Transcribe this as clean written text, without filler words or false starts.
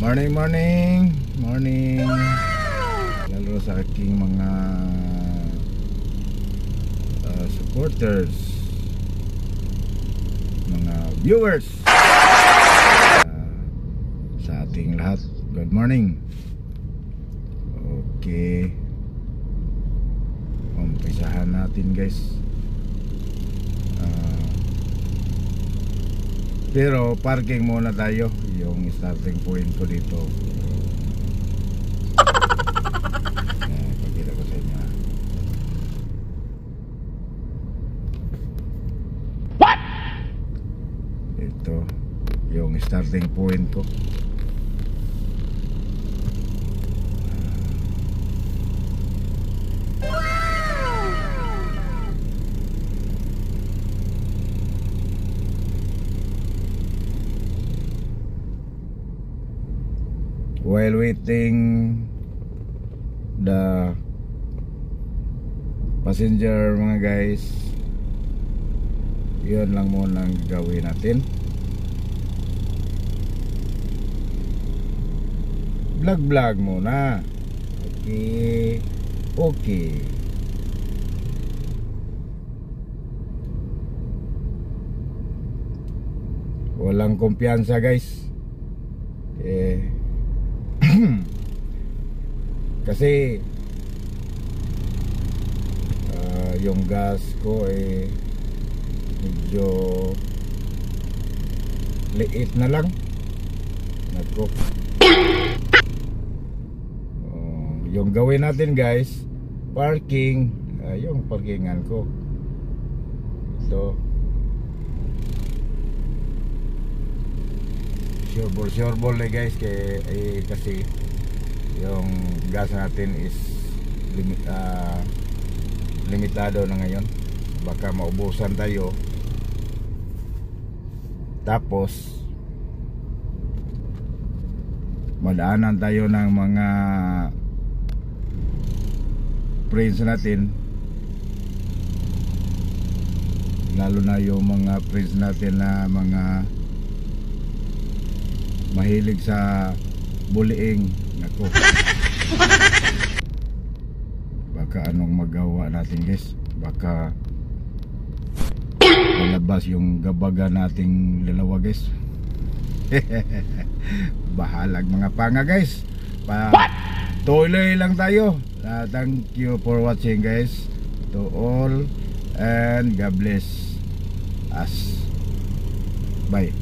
Morning, morning, morning. Lalo sa aking mga supporters, mga viewers, sa ating lahat. Good morning. Okay, umpisahan natin, guys. Pero parking muna tayo, yung starting point ko dito. Pagkita ko sa inyo. What? Ito yung starting point ko. While waiting the passenger, mga guys, yun lang muna ang gagawin natin. Vlog muna. Okay. Walang kumpiyansa, guys. Kasi yung gas ko medyo liit na lang. Nako. Yung gawin natin, guys, parking, yung parkingan ko. So sure ball guys, kasi yung gas natin is limitado na ngayon. Baka maubusan tayo, tapos madaanan tayo ng mga friends natin, lalo na yung mga friends natin na mga mahilig sa bullying. Nako. Baka anong magawa natin, guys? Baka malabas yung gabaga nating dalawa, guys. Bahalag mga panga, guys. Tuloy lang tayo. Thank you for watching, guys, to all, and God bless us. Bye.